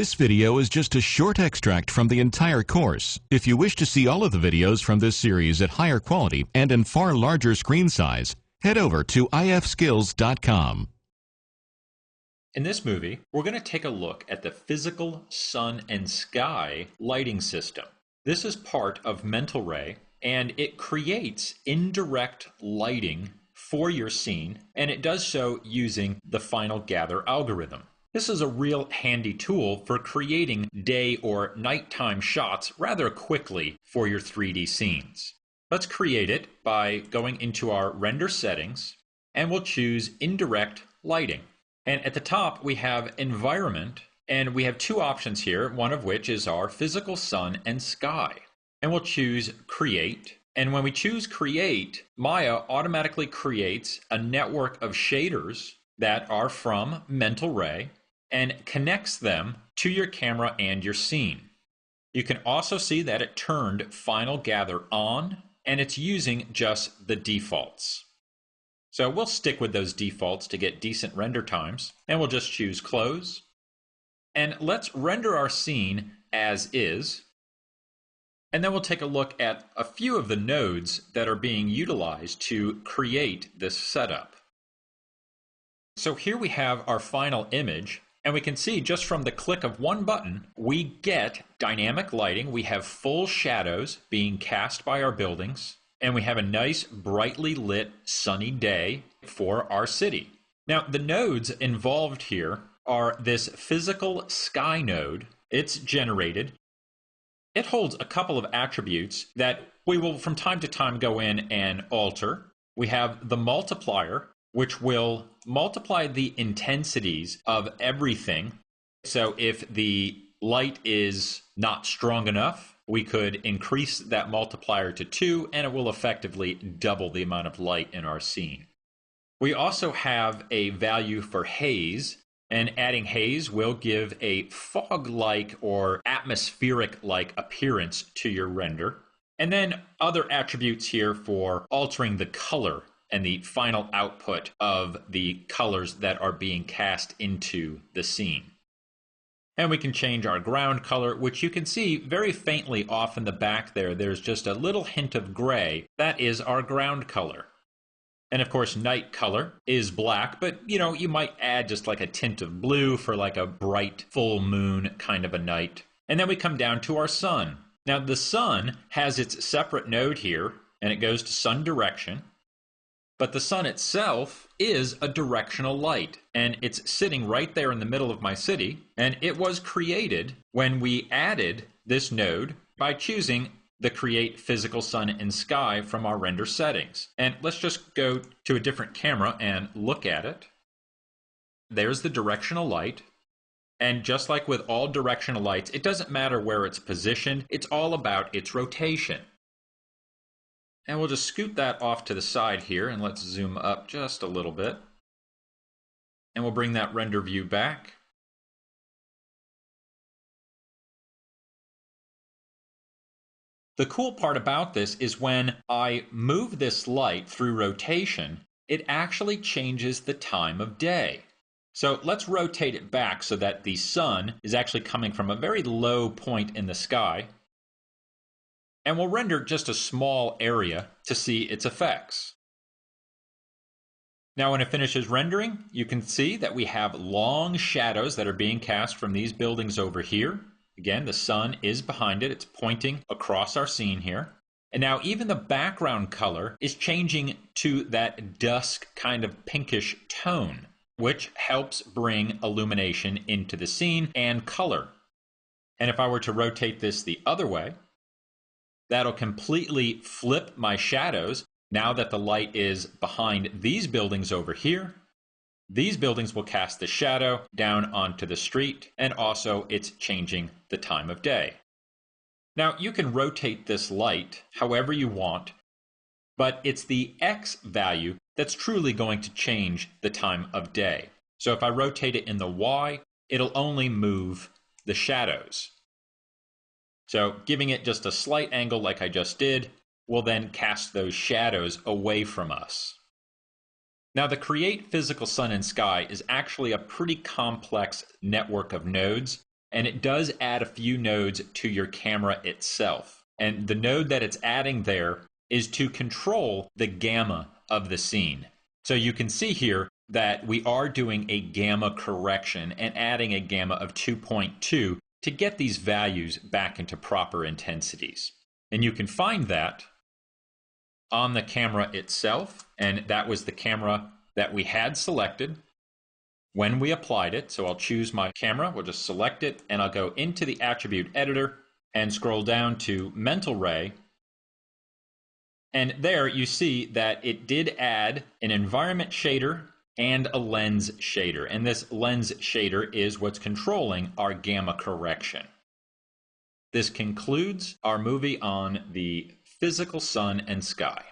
This video is just a short extract from the entire course. If you wish to see all of the videos from this series at higher quality and in far larger screen size, head over to ifskills.com. In this movie, we're going to take a look at the physical sun and sky lighting system. This is part of Mental Ray, and it creates indirect lighting for your scene, and it does so using the Final Gather algorithm. This is a real handy tool for creating day or nighttime shots rather quickly for your 3D scenes. Let's create it by going into our render settings, and we'll choose indirect lighting. And at the top, we have environment, and we have two options here, one of which is our physical sun and sky. And we'll choose create. And when we choose create, Maya automatically creates a network of shaders that are from Mental Ray and connects them to your camera and your scene. You can also see that it turned Final Gather on, and it's using just the defaults. So we'll stick with those defaults to get decent render times, and we'll just choose close. And let's render our scene as is. And then we'll take a look at a few of the nodes that are being utilized to create this setup. So here we have our final image, and we can see just from the click of one button, we get dynamic lighting. We have full shadows being cast by our buildings, and we have a nice brightly lit sunny day for our city. Now, the nodes involved here are this physical sky node. It's generated. It holds a couple of attributes that we will from time to time go in and alter. We have the multiplier, which will multiply the intensities of everything. So if the light is not strong enough, we could increase that multiplier to 2, and it will effectively double the amount of light in our scene. We also have a value for haze, and adding haze will give a fog-like or atmospheric-like appearance to your render. And then other attributes here for altering the color and the final output of the colors that are being cast into the scene. And we can change our ground color, which you can see very faintly off in the back there. There's just a little hint of gray. That is our ground color. And of course, night color is black, but you might add just like a tint of blue for like a bright full moon kind of a night. And then we come down to our sun. Now the sun has its separate node here, and it goes to sun direction. But the sun itself is a directional light, and it's sitting right there in the middle of my city, and it was created when we added this node by choosing the Create Physical Sun and Sky from our render settings. And let's just go to a different camera and look at it. There's the directional light, and just like with all directional lights, it doesn't matter where it's positioned, it's all about its rotation. And we'll just scoot that off to the side here, and let's zoom up just a little bit. And we'll bring that render view back. The cool part about this is when I move this light through rotation, it actually changes the time of day. So let's rotate it back so that the sun is actually coming from a very low point in the sky. And we'll render just a small area to see its effects. Now when it finishes rendering, you can see that we have long shadows that are being cast from these buildings over here. Again, the sun is behind it. It's pointing across our scene here. And now even the background color is changing to that dusk kind of pinkish tone, which helps bring illumination into the scene and color. And if I were to rotate this the other way, that'll completely flip my shadows. Now that the light is behind these buildings over here, these buildings will cast the shadow down onto the street, and also it's changing the time of day. Now you can rotate this light however you want, but it's the X value that's truly going to change the time of day. So if I rotate it in the Y, it'll only move the shadows. So giving it just a slight angle like I just did will then cast those shadows away from us. Now the Create Physical Sun and Sky is actually a pretty complex network of nodes. And it does add a few nodes to your camera itself. And the node that it's adding there is to control the gamma of the scene. So you can see here that we are doing a gamma correction and adding a gamma of 2.2 to get these values back into proper intensities. And you can find that on the camera itself, and that was the camera that we had selected when we applied it. So I'll choose my camera, we'll just select it, and I'll go into the attribute editor and scroll down to mental ray. And there you see that it did add an environment shader and a lens shader. And this lens shader is what's controlling our gamma correction. This concludes our movie on the physical sun and sky.